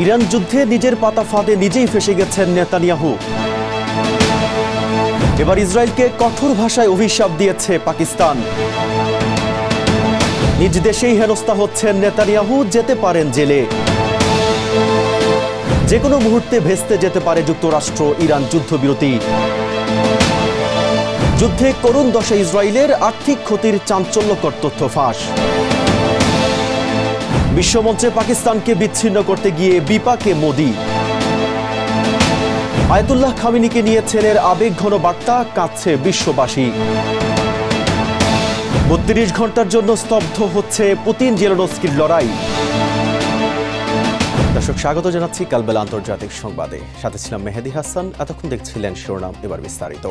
Iran যুদ্ধে নিজের পাতা ফাঁদে নিজেই ফেঁসে গেছেন নেতানিয়াহু। এবার ইসরায়েলকে কঠোর ভাষায় অভিশাপ দিয়েছে পাকিস্তান। নিজ দেশেই হেনস্থা হচ্ছেন নেতানিয়াহু, যেতে পারেন জেলে। যে কোনো মুহূর্তে ভেস্তে যেতে পারে যুক্তরাষ্ট্র ইরান যুদ্ধবিরতি। যুদ্ধে করুণ দশা ইসরায়েলের, আর্থিক ক্ষতির চাঞ্চল্যকর তথ্য ফাঁস। বিশ্বমঞ্চে পাকিস্তানকে বিচ্ছিন্ন করতে গিয়ে বিপাকে মোদি। আয়াতুল্লাহ খামেনিকে নিয়ে ছেলের আবেগঘন বার্তা, কাঁদছে বিশ্ববাসী। ৩২ ঘন্টার জন্য স্তব্ধ হচ্ছে পুতিন জেলেনস্কির লড়াই। দর্শক, স্বাগত জানাচ্ছি কালবেলা আন্তর্জাতিক সংবাদে। সাথে ছিলাম মেহেদি হাসান। এতক্ষণ দেখছিলেন শিরোনাম, এবার বিস্তারিত।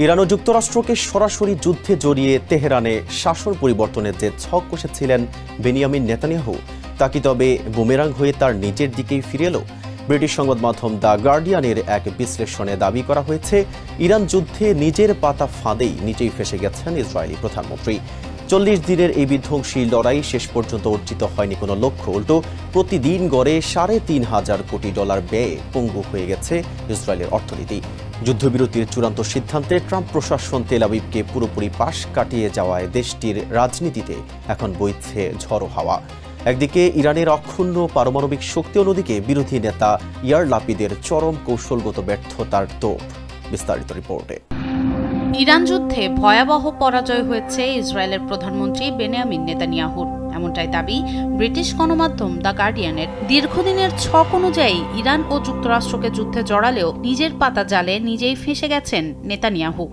ইরান ও যুক্তরাষ্ট্রকে সরাসরি যুদ্ধে জড়িয়ে তেহরানে শাসন পরিবর্তনের যে ছক কষেছিলেন বেনিয়ামিন নেতানিয়াহু, তা কি তবে বুমেরাং হয়ে তার নিজের দিকেই ফিরে এলো? ব্রিটিশ সংবাদ মাধ্যম দ্য গার্ডিয়ানের এক বিশ্লেষণে দাবি করা হয়েছে, ইরান যুদ্ধে নিজের পাতা ফাঁদেই নিজেই ফেঁসে গেছেন ইসরায়েলি প্রধানমন্ত্রী। ৪০ দিনের এই বিধ্বংসী লড়াই শেষ পর্যন্ত অর্জিত হয়নি কোনো লক্ষ্য, উল্টো প্রতিদিন গড়ে $৩.৫ কোটি ব্যয়ে পঙ্গু হয়ে গেছে ইসরায়েলের অর্থনীতি। যুদ্ধবিরতির চূড়ান্ত সিদ্ধান্তে ট্রাম্প প্রশাসন তেল আবিবকে পুরোপুরি পাশ কাটিয়ে যাওয়ায় দেশটির রাজনীতিতে এখন বইছে ঝড়ো হাওয়া। একদিকে ইরানের অক্ষুণ্ণ পারমাণবিক শক্তি, অন্যদিকে বিরোধী নেতা ইয়ার লাপিদের চরম কৌশলগত ব্যর্থতার তোপ। বিস্তারিত রিপোর্টে। ইরান যুদ্ধে ভয়াবহ পরাজয় হয়েছে ইসরায়েলের প্রধানমন্ত্রী বেনিয়ামিন নেতানিয়াহুর, এমনটাই দাবি ব্রিটিশ গণমাধ্যম দ্য গার্ডিয়ানের। দীর্ঘদিনের ছক অনুযায়ী ইরান ও যুক্তরাষ্ট্রকে যুদ্ধে জড়ালেও নিজের পাতা জালে নিজেই ফেঁসে গেছেন নেতানিয়াহু।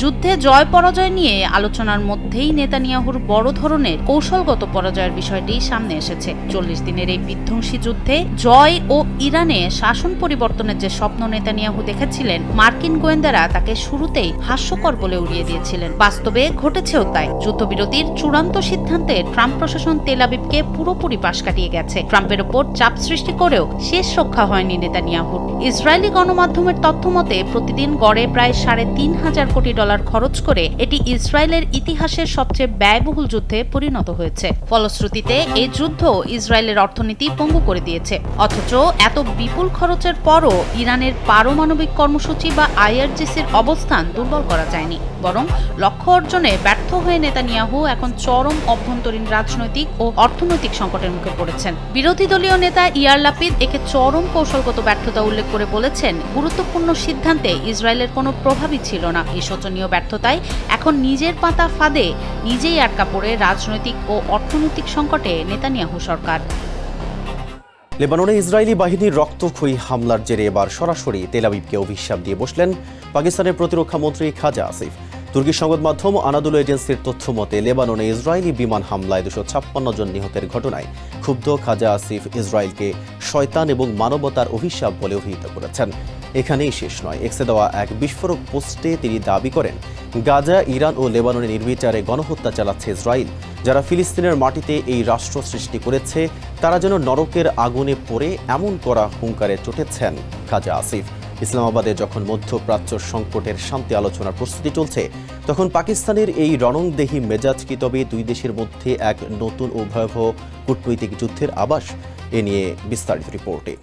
যুদ্ধে জয় পরাজয় নিয়ে আলোচনার মধ্যেই নেতানিয়াহুর বড় ধরনের কৌশলগত পরাজয়ের বিষয়টি সামনে এসেছে। ৪০ দিনের এই বিধ্বংসী যুদ্ধে জয় ও ইরানে শাসন পরিবর্তনের যে স্বপ্ন নেতানিয়াহু দেখেছিলেন, মার্কিন গোয়েন্দারা তাকে শুরুতেই হাস্যকর বলে উড়িয়ে দিয়েছিলেন। বাস্তবে ঘটেছেও তাই। যুদ্ধবিরতির চূড়ান্ত সিদ্ধান্তে ট্রাম্প প্রশাসন তেল আবিবকে পুরোপুরি পাশ কাটিয়ে গেছে। ট্রাম্পের ওপর চাপ সৃষ্টি করেও শেষ রক্ষা হয়নি নেতানিয়াহুর। ইসরায়েলি গণমাধ্যমের তথ্য মতে প্রতিদিন গড়ে প্রায় $৩.৫ কোটি খরচ করে এটি ইসরায়েলের ইতিহাসের সবচেয়ে ব্যয়বহুল যুদ্ধে পরিণত হয়েছে। ফলশ্রুতিতে এই যুদ্ধ ইসরায়েলের অর্থনীতি পঙ্গু করে দিয়েছে। অথচ এত বিপুল খরচের পরও ইরানের পারমাণবিক কর্মসূচি বা IRGCর অবস্থান দুর্বল করা যায়নি, বরং লক্ষ্য অর্জনে ব্যর্থ হয়ে নেতানিয়াহু এখন চরম অভ্যন্তরীণ রাজনৈতিক ও অর্থনৈতিক সংকটের মুখে পড়েছেন। বিরোধী দলীয় নেতা ইয়ার লাপিদ একে চরম কৌশলগত ব্যর্থতা উল্লেখ করে বলেছেন, গুরুত্বপূর্ণ সিদ্ধান্তে ইসরায়েলের কোনো প্রভাবই ছিল না। এই শোচনীয় ব্যর্থতায় এখন নিজের পাতা ফাঁদে নিজেই আটকা পড়ে রাজনৈতিক ও অর্থনৈতিক সংকটে নেতানিয়াহু সরকার। লেবাননে ইসরায়েলি বাহিনীর রক্তক্ষয়ী হামলার জেরে এবার সরাসরি তেল আবিবকে অভিশাপ দিয়ে বসলেন পাকিস্তানের প্রতিরক্ষা মন্ত্রী খাজা আসিফ। তুর্কি সংবাদ মাধ্যম আনাদুলু এজেন্সির তথ্য মতে, লেবাননে ইসরায়েলি বিমান হামলায় 256 জন নিহতের ঘটনায় ক্ষুব্ধ খাজা আসিফ ইসরায়েলকে শয়তান এবং মানবতার অভিশাপ বলে অভিহিত করেছেন। এখানেই শেষ নয়। এক্সে দেওয়া এক বিস্ফোরক পোস্টে তিনি দাবি করেন, গাজা, ইরান ও লেবাননে নির্বিচারে গণহত্যা চালাচ্ছে ইসরায়েল। যারা ফিলিস্তিনের মাটিতে এই রাষ্ট্র সৃষ্টি করেছে, তারা যেন নরকের আগুনে পড়ে, এমন করা হুঙ্কারে চটেছেন খাজা আসিফ। ইসলামাবাদে যখন মধ্যপ্রাচ্য সংকটের শান্তি আলোচনার প্রস্তুতি চলছে, তখন পাকিস্তানের এই রণংদেহী মেজাজ কি তবে দুই দেশের মধ্যে এক নতুন ও ভয়াবহ কূটনৈতিক যুদ্ধের আভাস? এ নিয়ে বিস্তারিত রিপোর্টে।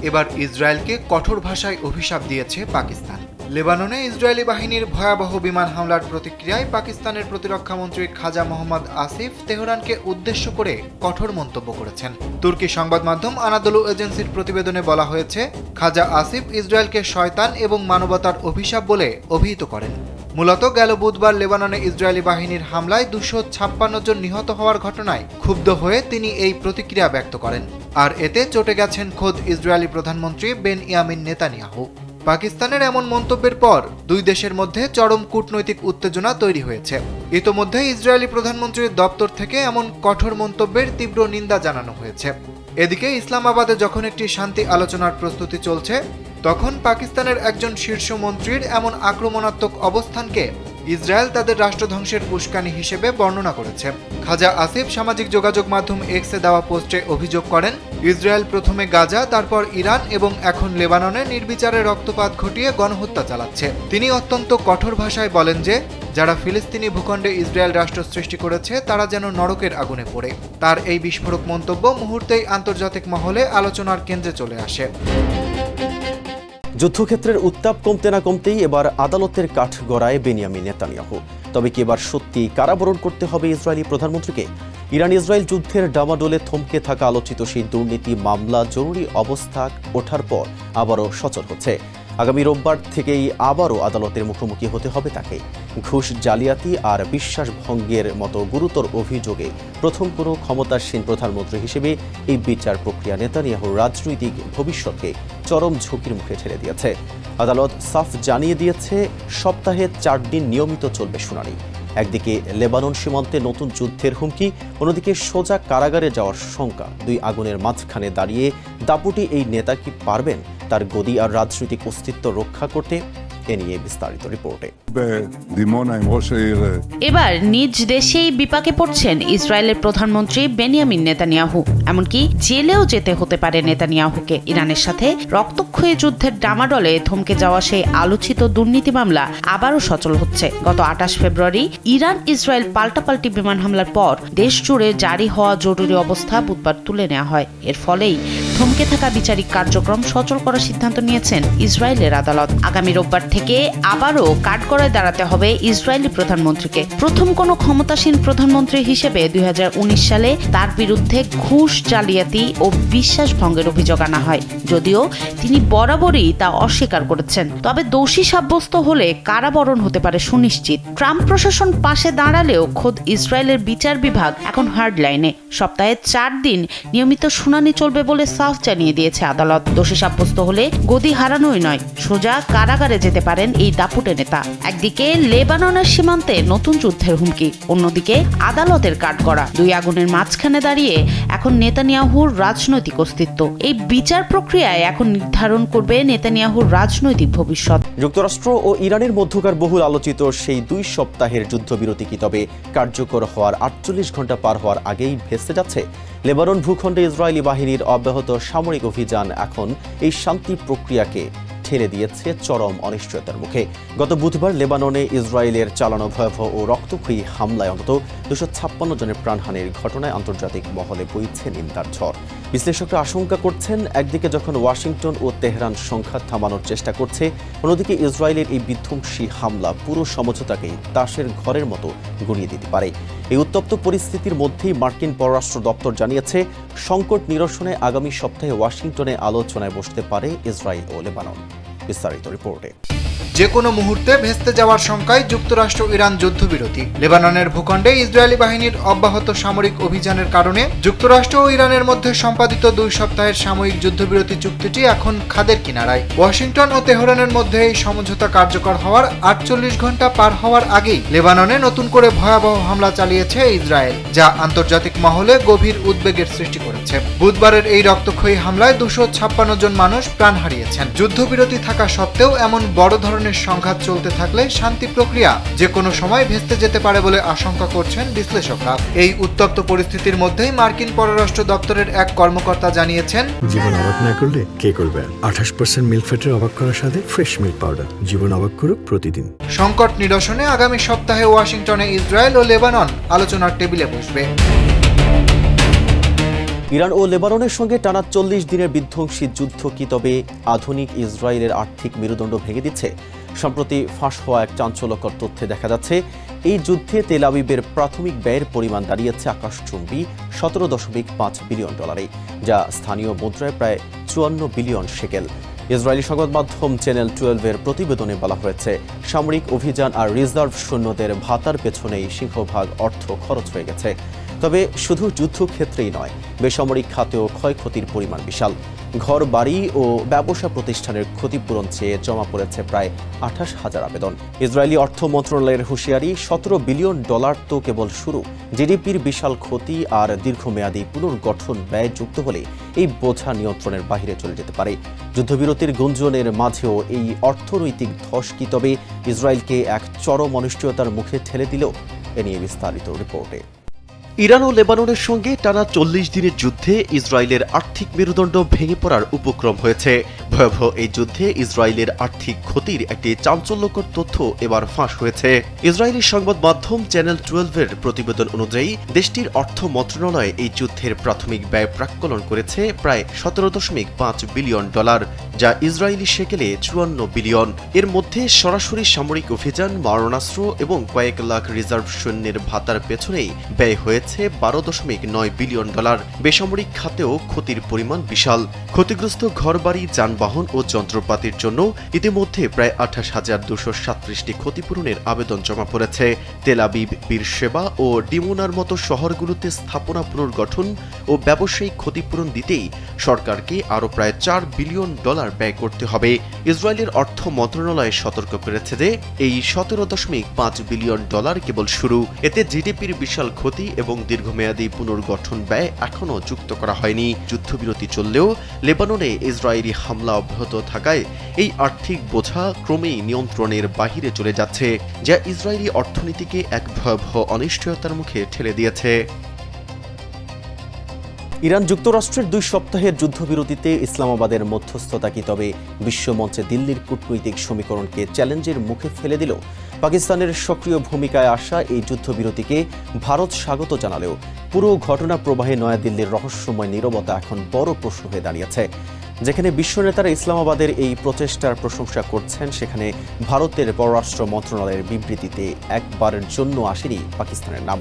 এবার ইসরায়েলকে কঠোর ভাষায় অভিশাপ দিয়েছে পাকিস্তান। লেবাননে ইসরায়েলি বাহিনীর ভয়াবহ বিমান হামলার প্রতিক্রিয়ায় পাকিস্তানের প্রতিরক্ষা মন্ত্রী খাজা মোহাম্মদ আসিফ তেহরানকে উদ্দেশ্য করে কঠোর মন্তব্য করেছেন। তুর্কি সংবাদ মাধ্যম আনাদোলু এজেন্সির প্রতিবেদনে বলা হয়েছে, খাজা আসিফ ইসরায়েলকে শয়তান এবং মানবতার অভিশাপ বলে অভিহিত করেন। মূলত গেল বুধবার লেবাননে ইসরায়েলি বাহিনীর হামলায় 256 জন নিহত হওয়ার ঘটনায় ক্ষুব্ধ হয়ে তিনি এই প্রতিক্রিয়া ব্যক্ত করেন। আর এতে চটে গেছেন খোদ ইসরায়েলি প্রধানমন্ত্রী বেনিয়ামিন নেতানিয়াহু। পাকিস্তানের এমন মন্তব্যের পর দুই দেশের মধ্যে চরম কূটনৈতিক উত্তেজনা তৈরি হয়েছে। ইতোমধ্যে ইসরায়েলি প্রধানমন্ত্রীর দপ্তর থেকে এমন কঠোর মন্তব্যের তীব্র নিন্দা জানানো হয়েছে। এদিকে ইসলামাবাদে যখন একটি শান্তি আলোচনার প্রস্তুতি চলছে, তখন পাকিস্তানের একজন শীর্ষ মন্ত্রীর এমন আক্রমণাত্মক অবস্থানকে ইসরায়েল তাদের রাষ্ট্রধ্বংসের উস্কানি হিসেবে বর্ণনা করেছে। খাজা আসিফ সামাজিক যোগাযোগ মাধ্যম এক্সে দেওয়া পোস্টে অভিযোগ করেন, ইসরায়েল প্রথমে গাজা, তারপর ইরান এবং এখন লেবাননে নির্বিচারে রক্তপাত ঘটিয়ে গণহত্যা চালাচ্ছে। তিনি অত্যন্ত কঠোর ভাষায় বলেন যে যারা ফিলিস্তিনি ভূখণ্ডে ইসরায়েল রাষ্ট্র সৃষ্টি করেছে তারা যেন নরকের আগুনে পড়ে। তার এই বিস্ফোরক মন্তব্য মুহূর্তেই আন্তর্জাতিক মহলে আলোচনার কেন্দ্রে চলে আসে। যুদ্ধক্ষেত্রের উত্তাপ কমতে না কমতেই এবার আদালতের কাঠগড়ায় বেনিয়ামিন নেতানিয়াহু। তবে কি এবার সত্যি কারাবরণ করতে হবে ইসরায়েলি প্রধানমন্ত্রীকে? ইরান ইসরায়েল যুদ্ধের ডামাডোলে থমকে থাকা আলোচিত সেই দুর্নীতি মামলা জরুরি অবস্থা ওঠার পর আবারও সচল হচ্ছে। আগামী রোববার থেকেই আবারও আদালতের মুখোমুখি হতে হবে তাকে। ঘুষ জালিয়াতি আর বিশ্বাস ভঙ্গের মতো গুরুতর অভিযোগে প্রথম কোনো ক্ষমতাসীন প্রধানমন্ত্রী হিসেবে এই বিচার প্রক্রিয়া নেতানিয়াহুর রাজনৈতিক ভবিষ্যৎকে চরম ঝুঁকির মুখে ঠেলে দিয়েছে। আদালত সাফ জানিয়ে দিয়েছে সপ্তাহে 4 দিন নিয়মিত চলবে শুনানি। একদিকে লেবানন সীমান্তে নতুন যুদ্ধের হুমকি, অন্যদিকে সোজা কারাগারে যাওয়ার শঙ্কা। দুই আগুনের মাঝখানে দাঁড়িয়ে দাপুটে এই নেতা কি পারবেন তার গদি আর রাজনৈতিক অস্তিত্ব রক্ষা করতে? এ নিয়ে বিস্তারিত রিপোর্টে। এবার নিজ দেশেই বিপাকে পড়ছেন ইসরায়েলের প্রধানমন্ত্রী বেনিয়ামিন নেতানিয়াহু। এমনকি জেলেও যেতে হতে পারে নেতানিয়াহুকে। ইরানের সাথে রক্তক্ষয়ী যুদ্ধের ডামাডলে থমকে যাওয়া সেই আলোচিত দুর্নীতি মামলা আবারও সচল হচ্ছে। গত 28 ফেব্রুয়ারি ইরান ইসরায়েল পাল্টাপাল্টি বিমান হামলার পর দেশ জুড়ে জারি হওয়া জরুরি অবস্থা বুধবার তুলে নেওয়া হয়। এর ফলেই থমকে থাকা বিচারিক কার্যক্রম সচল করার সিদ্ধান্ত নিয়েছেন ইসরায়েলের আদালত। আগামী রোববার থেকে আবারও কাঠগড়ায় দাঁড়াতে হবে ইসরায়েলি প্রধানমন্ত্রীকে। প্রথম কোনো ক্ষমতাসীন প্রধানমন্ত্রী হিসেবে 2019 সালে তার বিরুদ্ধে ঘুষ জালিয়াতি ও বিশ্বাস ভঙ্গের অভিযোগ আনা হয়, যদিও তিনি বরাবরই তা অস্বীকার করেছেন। তবে দোষী সাব্যস্ত হলে কারাবরণ হতে পারে সুনিশ্চিত। ট্রাম্প প্রশাসন পাশে দাঁড়ালেও খোদ ইসরায়েলের বিচার বিভাগ এখন হার্ড লাইনে। সপ্তাহে 4 দিন নিয়মিত শুনানি চলবে বলে সাফ জানিয়ে দিয়েছে আদালত। দোষী সাব্যস্ত হলে গদি হারানোই নয়, সোজা কারাগারে যেতে পারেন এই দাপুটে নেতা। একদিকে লেবাননের সীমান্তে নতুন যুদ্ধের হুমকি, অন্যদিকে আদালতের কাঠগড়া। দুই আগুনের মাঝখানে দাঁড়িয়ে এখন নেতানিয়াহুর রাজনৈতিক অস্তিত্ব। এই বিচার প্রক্রিয়ায় এখন নির্ধারণ করবে নেতানিয়াহুর রাজনৈতিক ভবিষ্যৎ। যুক্তরাষ্ট্র ও ইরানের মধ্যকার বহুল আলোচিত সেই 2 সপ্তাহের যুদ্ধবিরতি কি তবে কার্যকর হওয়ার 48 ঘন্টা পার হওয়ার আগেই ভেস্তে যাচ্ছে? লেবানন ভূখণ্ডে ইসরায়েলি বাহিনীর অব্যাহত সামরিক অভিযান এখন এই শান্তি প্রক্রিয়াকে ঠেলে দিয়েছে চরম অনিশ্চয়তার মুখে। গত বুধবার লেবাননে ইসরায়েলের চালানো ভয়াবহ ও রক্তক্ষয়ী হামলায় অন্তত 256 জনের প্রাণহানির ঘটনায় আন্তর্জাতিক মহলে বইছে নিন্দার ঝড়। বিশ্লেষকরা আশঙ্কা করছেন, একদিকে যখন ওয়াশিংটন ও তেহরান সংঘাত থামানোর চেষ্টা করছে, অন্যদিকে ইসরায়েলের এই বিধ্বংসী হামলা পুরো সমঝোতাকেই তাসের ঘরের মতো গুঁড়িয়ে দিতে পারে। এই উত্তপ্ত পরিস্থিতির মধ্যেই মার্কিন পররাষ্ট্র দপ্তর জানিয়েছে, সংকট নিরসনে আগামী সপ্তাহে ওয়াশিংটনে আলোচনায় বসতে পারে ইসরায়েল ও লেবানন। বিস্তারিত রিপোর্টে। যে কোনো মুহূর্তে ভেস্তে যাওয়ার শঙ্কায় যুক্তরাষ্ট্র ইরান যুদ্ধবিরতি। লেবাননের ভূখণ্ডে ইসরায়েলি বাহিনীর অব্যাহত সামরিক অভিযানের কারণে যুক্তরাষ্ট্র ও ইরানের মধ্যে সম্পাদিত 2 সপ্তাহের সাময়িক যুদ্ধবিরতি চুক্তিটি এখন খাদের কিনারায়। ওয়াশিংটন ও তেহরানের মধ্যে এই সমঝোতা কার্যকর হওয়ার 48 ঘন্টা পার হওয়ার আগেই লেবাননে নতুন করে ভয়াবহ হামলা চালিয়েছে ইসরায়েল, যা আন্তর্জাতিক মহলে গভীর উদ্বেগের সৃষ্টি করেছে। বুধবারের এই রক্তক্ষয়ী হামলায় 256 জন মানুষ প্রাণ হারিয়েছেন। যুদ্ধবিরতি থাকা সত্ত্বেও এমন বড় ধরনের সংঘাত চলতে থাকলে শান্তি প্রক্রিয়া যে কোনো সময় ভেস্তে যেতে পারে বলে আশঙ্কা করছেন বিশ্লেষকরা। এই উত্তপ্ত পরিস্থিতির মধ্যেই মার্কিন পররাষ্ট্র দপ্তরের এক কর্মকর্তা জানিয়েছেন, জীবন অবাক না করলে কে করবে? 28% মিল্ক ফ্যাটের অবাক করার সাথে ফ্রেশ মিল্ক পাউডার। জীবন অবাক করুক প্রতিদিন। সংকট নিরসনে আগামী সপ্তাহে ওয়াশিংটনে ইসরায়েল ও লেবানন আলোচনার টেবিলে বসবে। ইরান ও লেবাননের সঙ্গে টানা 40 দিনের বিধ্বংসী যুদ্ধ কি তবে আধুনিক ইসরায়েলের আর্থিক মেরুদণ্ড ভেঙে দিচ্ছে? সম্প্রতি ফাঁস হওয়া এক চাঞ্চল্যকর তথ্যে দেখা যাচ্ছে, এই যুদ্ধে তেল আবিবের প্রাথমিক ব্যয়ের পরিমাণ দাঁড়িয়েছে আকাশচুম্বী $17.5 বিলিয়ন, যা স্থানীয় মুদ্রায় প্রায় 54 বিলিয়ন শেকেল। ইসরায়েলি সংবাদ মাধ্যম চ্যানেল 12-এর প্রতিবেদনে বলা হয়েছে, সামরিক অভিযান আর রিজার্ভ সৈন্যদের ভাতার পেছনেই সিংহভাগ অর্থ খরচ হয়ে গেছে। তবে শুধু যুদ্ধক্ষেত্রেই নয়, বেসামরিক খাতেও ক্ষয়ক্ষতির পরিমাণ বিশাল। ঘর বাড়ি ও ব্যবসা প্রতিষ্ঠানের ক্ষতিপূরণ চেয়ে জমা পড়েছে প্রায় 28,000 আবেদন। ইসরায়েলি অর্থ মন্ত্রণালয়ের হুঁশিয়ারি, $17 বিলিয়ন তো কেবল শুরু। জিডিপির বিশাল ক্ষতি আর দীর্ঘমেয়াদী পুনর্গঠন ব্যয় যুক্ত হলে এই বোঝা নিয়ন্ত্রণের বাইরে চলে যেতে পারে। যুদ্ধবিরতির গুঞ্জনের মাঝেও এই অর্থনৈতিক ধস কি তবে ইসরায়েলকে এক চরম অনিশ্চয়তার মুখে ঠেলে দিল? এ নিয়ে বিস্তারিত রিপোর্টে। ইরান ও লেবাননের সঙ্গে টানা 40 দিনের যুদ্ধে ইসরায়েলের আর্থিক মেরুদণ্ড ভেঙে পড়ার উপক্রম হয়েছে। ভয়াবহ এই যুদ্ধে ইসরায়েলের আর্থিক ক্ষতির একটি চাঞ্চল্যকর তথ্য এবার ফাঁস হয়েছে। ইসরায়েলি সংবাদ মাধ্যম চ্যানেল 12-এর প্রতিবেদন অনুযায়ী দেশটির অর্থ মন্ত্রণালয় এই যুদ্ধের প্রাথমিক ব্যয় প্রাক্কলন করেছে প্রায় 17.5 বিলিয়ন ডলার, যা ইসরায়েলি শেকেলে 54 বিলিয়ন। এর মধ্যে সরাসরি সামরিক অভিযান, মারণাস্ত্র এবং কয়েক লাখ রিজার্ভ সৈন্যের ভাতার পেছনেই ব্যয় হয়েছে 12.9 বিলিয়ন ডলার। বেসামরিক খাতেও ক্ষতির পরিমাণ বিশাল। ক্ষতিগ্রস্ত ঘরবাড়ি, যানবাহন ও যন্ত্রপাতির জন্য ইতিমধ্যে প্রায় 28,237টি ক্ষতিপূরণের আবেদন জমা পড়েছে। তেল আবিব, বীরশেবা ও ডিমোনার মতো শহরগুলোতে স্থাপনা পুনর্গঠন ও ব্যবসায়িক ক্ষতিপূরণ দিতেই সরকারকে আরও প্রায় 4 বিলিয়ন ডলার ব্যয় করতে হবে। ইসরায়েলের অর্থ মন্ত্রণালয় সতর্ক করেছে যে এই 17.5 বিলিয়ন ডলার কেবল শুরু। এতে জিডিপির বিশাল ক্ষতি এবং দীর্ঘমেয়াদী পুনর্গঠন ব্যয় এখনও যুক্ত করা হয়নি। যুদ্ধবিরতি চললেও লেবাননে ইসরায়েলি হামলা অব্যাহত থাকায় এই আর্থিক বোঝা ক্রমেই নিয়ন্ত্রণের বাহিরে চলে যাচ্ছে, যা ইসরায়েলি অর্থনীতিকে এক ভয়াবহ অনিশ্চয়তার মুখে ঠেলে দিয়েছে। ইরান যুক্তরাষ্ট্রের 2 সপ্তাহের যুদ্ধবিরতিতে ইসলামাবাদের মধ্যস্থতা কি তবে বিশ্বমঞ্চে দিল্লির কূটনৈতিক সমীকরণকে চ্যালেঞ্জের মুখে ফেলে দিল? পাকিস্তানের সক্রিয় ভূমিকায় আসা এই যুদ্ধবিরতিকে ভারত স্বাগত জানালেও পুরো ঘটনা প্রবাহে নয়াদিল্লির রহস্যময় নীরবতা এখন বড় প্রশ্ন হয়ে দাঁড়িয়েছে। যেখানে বিশ্ব নেতারা ইসলামাবাদের এই প্রচেষ্টার প্রশংসা করছেন, সেখানে ভারতের পররাষ্ট্র মন্ত্রণালয়ের বিবৃতিতে একবারের জন্য আসেনি পাকিস্তানের নাম।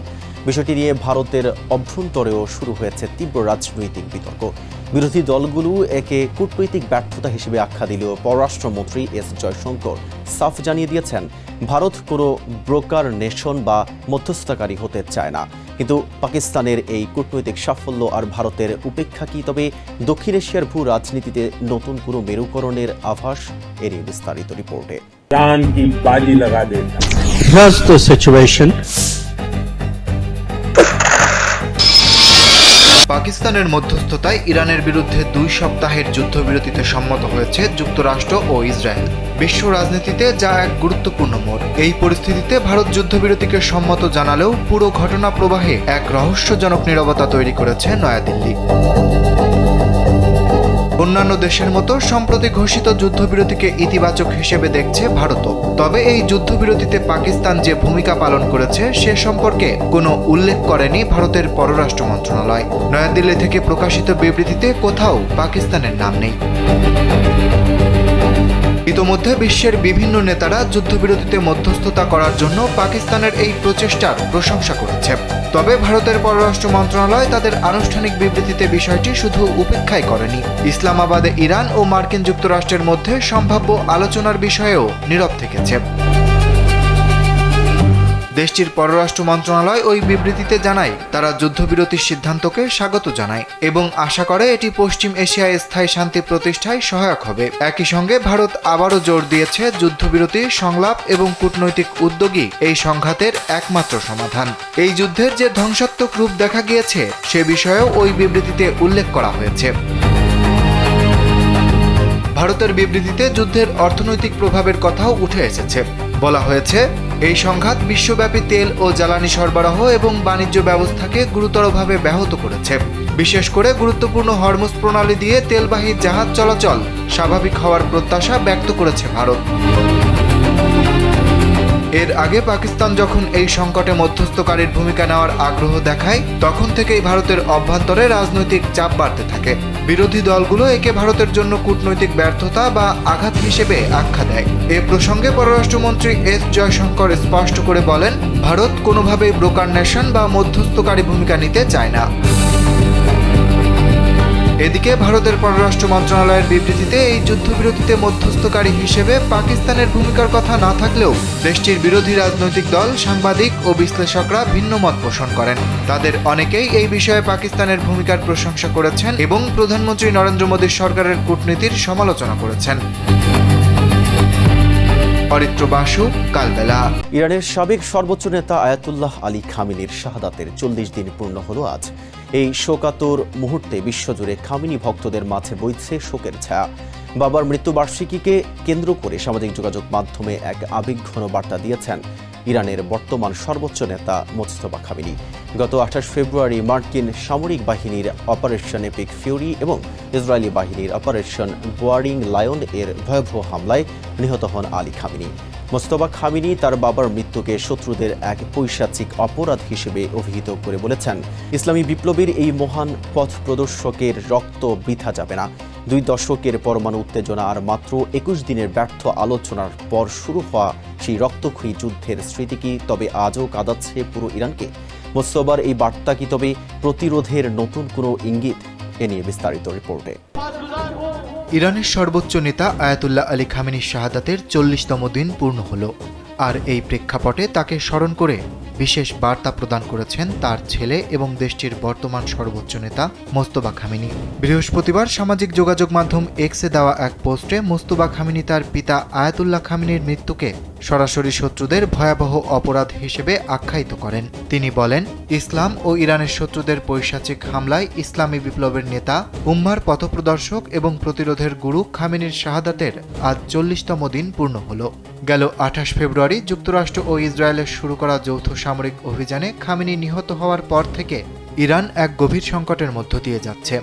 বিষয়টি নিয়ে ভারতের অভ্যন্তরেও শুরু হয়েছে তীব্র রাজনৈতিক বিতর্ক। বিরোধী দলগুলো একে কূটনৈতিক ব্যর্থতা হিসেবে আখ্যা দিলেও পররাষ্ট্রমন্ত্রী এস জয়শঙ্কর সাফ জানিয়ে দিয়েছেন, ভারত কোনো ব্রোকার নেশন বা মধ্যস্থতাকারী হতে চায় না। কিন্তু পাকিস্তানের এই কূটনৈতিক সাফল্য আর ভারতের উপেক্ষা কি তবে দক্ষিণ এশিয়ার ভূ রাজনীতিতে নতুন কোনো মেরুকরণের আভাস? এরই বিস্তারিত রিপোর্টে। Here's the situation. পাকিস্তানের মধ্যস্থতায় ইরানের বিরুদ্ধে 2 সপ্তাহের যুদ্ধবিরতিতে সম্মত হয়েছে যুক্তরাষ্ট্র ও ইসরায়েল। বিশ্ব রাজনীতিতে যা এক গুরুত্বপূর্ণ মোড়। এই পরিস্থিতিতে ভারত যুদ্ধবিরতিকে সম্মত জানালেও পুরো ঘটনা প্রবাহে এক রহস্যজনক নীরবতা তৈরি করেছে নয়াদিল্লি। অন্যান্য দেশের মতো সম্প্রতি ঘোষিত যুদ্ধবিরতিকে ইতিবাচক হিসেবে দেখছে ভারতও। তবে এই যুদ্ধবিরতিতে পাকিস্তান যে ভূমিকা পালন করেছে সে সম্পর্কে কোনো উল্লেখ করেনি ভারতের পররাষ্ট্র মন্ত্রণালয়। নয়াদিল্লি থেকে প্রকাশিত বিবৃতিতে কোথাও পাকিস্তানের নাম নেই। ইতোমধ্যে বিশ্বের বিভিন্ন নেতারা যুদ্ধবিরতিতে মধ্যস্থতা করার জন্য পাকিস্তানের এই প্রচেষ্টার প্রশংসা করেছে। তবে ভারতের পররাষ্ট্র মন্ত্রণালয় তাদের আনুষ্ঠানিক বিবৃতিতে বিষয়টি শুধু উপেক্ষাই করেনি, ইসলামাবাদে ইরান ও মার্কিন যুক্তরাষ্ট্রের মধ্যে সম্ভাব্য আলোচনার বিষয়েও নীরব থেকেছে। দেশটির পররাষ্ট্র মন্ত্রণালয় ওই বিবৃতিতে জানায়, তারা যুদ্ধবিরতির সিদ্ধান্তকে স্বাগত জানায় এবং আশা করে এটি পশ্চিম এশিয়ায় স্থায়ী শান্তি প্রতিষ্ঠায় সহায়ক হবে। একই সঙ্গে ভারত আবারও জোর দিয়েছে, যুদ্ধবিরতি, সংলাপ এবং কূটনৈতিক উদ্যোগই এই সংঘাতের একমাত্র সমাধান। এই যুদ্ধের যে ধ্বংসাত্মক রূপ দেখা গিয়েছে সে বিষয়েও ওই বিবৃতিতে উল্লেখ করা হয়েছে। ভারতের বিবৃতিতে যুদ্ধের অর্থনৈতিক প্রভাবের কথাও উঠে এসেছে। বলা হয়েছে, এই সংঘাত বিশ্বব্যাপী তেল ও জ্বালানি সরবরাহ এবং বাণিজ্য ব্যবস্থাকে গুরুতরভাবে ব্যাহত করেছে। বিশেষ করে গুরুত্বপূর্ণ হরমুজ প্রণালী দিয়ে তেলবাহী জাহাজ চলাচল স্বাভাবিক হওয়ার প্রত্যাশা ব্যক্ত করেছে ভারত। এর আগে পাকিস্তান যখন এই সংকটে মধ্যস্থকারীর ভূমিকা নেওয়ার আগ্রহ দেখায়, তখন থেকেই ভারতের অভ্যন্তরে রাজনৈতিক চাপ বাড়তে থাকে। বিরোধী দলগুলো একে ভারতের জন্য কূটনৈতিক ব্যর্থতা বা আঘাত হিসেবে আখ্যা দেয়। এ প্রসঙ্গে পররাষ্ট্রমন্ত্রী এস জয়শঙ্কর স্পষ্ট করে বলেন, ভারত কোনোভাবেই ব্রোকার নেশন বা মধ্যস্থকারী ভূমিকা নিতে চায় না। এদিকে ভারতের পররাষ্ট্র মন্ত্রণালয়ের বিবৃতিতে এই যুদ্ধবিরতিতে মধ্যস্থকারী হিসেবে পাকিস্তানের ভূমিকার কথা না থাকলেও দেশটির বিরোধী রাজনৈতিক দল, সাংবাদিক ও বিশ্লেষকরা ভিন্ন মত পোষণ করেন। তাদের অনেকেই এই বিষয়ে পাকিস্তানের ভূমিকার প্রশংসা করেছেন এবং প্রধানমন্ত্রী নরেন্দ্র মোদীর সরকারের কূটনীতির সমালোচনা করেছেন। অরিত্র বাসু, কালবেলা। ইরানের সাবেক সর্বোচ্চ নেতা আয়াতুল্লাহ আলী খামেনির শাহাদাতের 40 দিন পূর্ণ হলো আজ। এই শোকাতুর মুহূর্তে বিশ্বজুড়ে খামেনি ভক্তদের মাঝে বইছে শোকের ছায়া। বাবার মৃত্যুবার্ষিকীকে কেন্দ্র করে সামাজিক যোগাযোগ মাধ্যমে এক আবেগঘন বার্তা দিয়েছেন ইরানের বর্তমান সর্বোচ্চ নেতা মোস্তফা খামেনি। গত 28 ফেব্রুয়ারি মার্কিন সামরিক বাহিনীর অপারেশন এপিক ফিউরি এবং ইসরায়েলি বাহিনীর অপারেশন বোয়ারিং লায়ন এর ভয়াবহ হামলায় নিহত হন আলী খামেনি। মোস্তফা খামেনি তার বাবার মৃত্যুকে শত্রুদের এক পৈশাচিক অপরাধ হিসেবে অভিহিত করে বলেছেন, ইসলামী বিপ্লবের এই মহান পথ প্রদর্শকের রক্ত বৃথা যাবে না। 2 দশকের পরমাণু উত্তেজনা আর মাত্র 21 দিনের ব্যর্থ আলোচনার পর শুরু হওয়া সেই রক্তক্ষয়ী যুদ্ধের স্মৃতি কি তবে আজও কাঁদাচ্ছে পুরো ইরানকে? মোস্তফার এই বার্তা কি তবে প্রতিরোধের নতুন কোনো ইঙ্গিত? এ নিয়ে বিস্তারিত রিপোর্টে। ইরানের সর্বোচ্চ নেতা আয়াতুল্লাহ আলী খামেনির শাহাদাতের 40তম দিন পূর্ণ হলো। আর এই প্রেক্ষাপটে তাকে স্মরণ করে বিশেষ বার্তা প্রদান করেছেন তার ছেলে এবং দেশটির বর্তমান সর্বোচ্চ নেতা মোস্তফা খামেনি। বৃহস্পতিবার সামাজিক যোগাযোগ মাধ্যম এক্সে দেওয়া এক পোস্টে মোস্তফা খামেনি তার পিতা আয়াতুল্লাহ খামেনির মৃত্যুকে সরাসরি শত্রুদের ভয়াবহ অপরাধ হিসেবে আখ্যায়িত করেন। তিনি বলেন, ইসলাম ও ইরানের শত্রুদের পৈশাচিক হামলায় ইসলামী বিপ্লবের নেতা, উম্মার পথপ্রদর্শক এবং প্রতিরোধের গুরু খামেনির শাহাদাতের আজ 40তম দিন পূর্ণ হল। গেল 28 ফেব্রুয়ারি যুক্তরাষ্ট্র ও ইসরায়েলের শুরু করা যৌথ সামরিক অভিযানে খামেনি নিহত হওয়ার পর থেকে ইরান এক গভীর সংকটের মধ্য দিয়ে যাচ্ছে।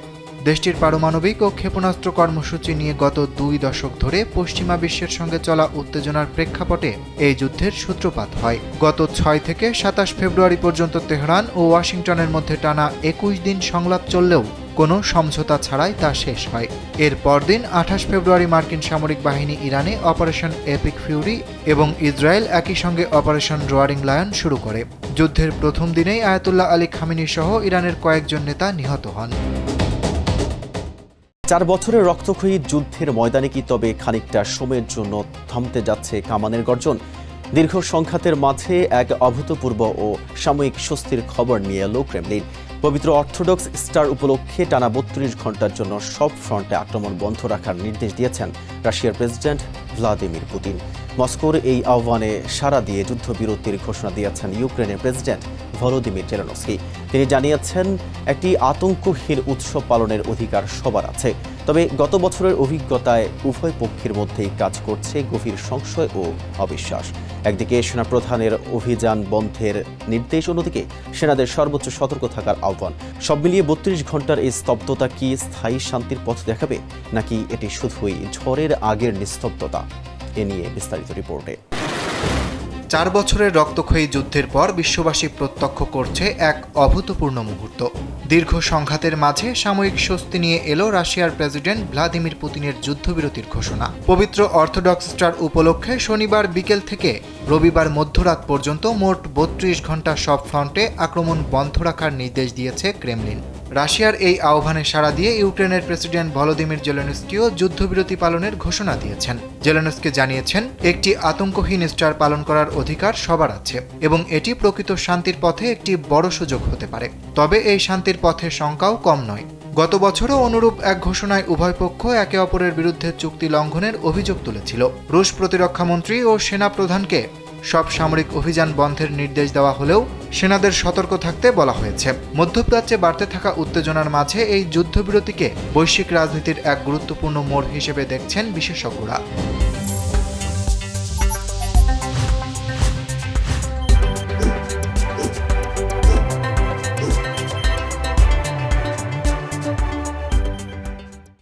দেশটির পারমাণবিক ও ক্ষেপণাস্ত্র কর্মসূচি নিয়ে গত 2 দশক ধরে পশ্চিমা বিশ্বের সঙ্গে চলা উত্তেজনার প্রেক্ষাপটে এই যুদ্ধের সূত্রপাত হয়। গত 6 থেকে 27 ফেব্রুয়ারি পর্যন্ত তেহরান ও ওয়াশিংটনের মধ্যে টানা 21 দিন সংলাপ চললেও কোনো সমঝোতা ছাড়াই তা শেষ হয়। এর পরদিন 28 ফেব্রুয়ারি মার্কিন সামরিক বাহিনী ইরানে অপারেশন এপিক ফিউরি এবং ইসরায়েল একই সঙ্গে অপারেশন রোয়ারিং লায়ন শুরু করে। যুদ্ধের প্রথম দিনেই আয়াতুল্লাহ আলী খামেনি সহ ইরানের কয়েকজন নেতা নিহত হন। 4 বছরের রক্তক্ষয়ী যুদ্ধের ময়দানে কি তবে খানিকটা সময়ের জন্য থামতে যাচ্ছে কামানের গর্জন? দীর্ঘ সংঘাতের মাঝে এক অভূতপূর্ব ও সাময়িক স্বস্তির খবর নিয়ে এলো ক্রেমলিন। পবিত্র অর্থোডক্স স্টার উপলক্ষে টানা 32 ঘন্টার জন্য সব ফ্রন্টে আক্রমণ বন্ধ রাখার নির্দেশ দিয়েছেন রাশিয়ার প্রেসিডেন্ট ভ্লাদিমির পুতিন। মস্কোর এই আহ্বানে সাড়া দিয়ে যুদ্ধবিরতির ঘোষণা দিয়েছেন ইউক্রেনের প্রেসিডেন্ট ভলোদিমির জেলেনস্কি। তিনি জানিয়েছেন, একটি আতঙ্কহীন উৎসব পালনের অধিকার সবার আছে, তবে গত বছরের অভিজ্ঞতায় উভয় পক্ষের মধ্যেই কাজ করছে গভীর সংশয় ও অবিশ্বাস। একদিকে সেনাপ্রধানের অভিযান বন্ধের নির্দেশ, অন্যদিকে সেনাদের সর্বোচ্চ সতর্ক থাকার আহ্বান। সব মিলিয়ে 32 ঘন্টার এই স্তব্ধতা কি স্থায়ী শান্তির পথ দেখাবে, নাকি এটি শুধুই ঝড়ের আগের নিস্তব্ধতা? এ নিয়ে বিস্তারিত রিপোর্টে। 4 বছরের রক্তক্ষয়ী যুদ্ধের পর বিশ্ববাসী প্রত্যক্ষ করছে এক অভূতপূর্ণ মুহূর্ত। দীর্ঘ সংঘাতের মাঝে সাময়িক স্বস্তি নিয়ে এলো রাশিয়ার প্রেসিডেন্ট ভ্লাদিমির পুতিনের যুদ্ধবিরতির ঘোষণা। পবিত্র অর্থোডক্স স্টার উপলক্ষে শনিবার বিকেল থেকে রবিবার মধ্যরাত পর্যন্ত মোট 32 ঘন্টা সব ফ্রন্টে আক্রমণ বন্ধ রাখার নির্দেশ দিয়েছে ক্রেমলিন। রাশিয়ার এই আহ্বানে সাড়া দিয়ে ইউক্রেনের প্রেসিডেন্ট ভলোদিমির জেলেনস্কিও যুদ্ধবিরতি পালনের ঘোষণা দিয়েছেন। জেলেনস্কি জানিয়েছেন, একটি আতঙ্কহীন স্টার পালন করার অধিকার সবার আছে এবং এটি প্রকৃত শান্তির পথে একটি বড় সুযোগ হতে পারে। তবে এই শান্তির পথে শঙ্কাও কম নয়। গত বছরও অনুরূপ এক ঘোষণায় উভয় পক্ষ একে অপরের বিরুদ্ধে চুক্তি লঙ্ঘনের অভিযোগ তুলেছিল। রুশ প্রতিরক্ষামন্ত্রী ও সেনা প্রধানকে সব সামরিক অভিযান বন্ধের নির্দেশ দেওয়া হলেও সেনাদের সতর্ক থাকতে বলা হয়েছে। মধ্যপ্রাচ্যে বাড়তে থাকা উত্তেজনার মাঝে এই যুদ্ধবিরতিকে বৈশ্বিক রাজনীতির এক গুরুত্বপূর্ণ মোড় হিসেবে দেখছেন বিশেষজ্ঞরা।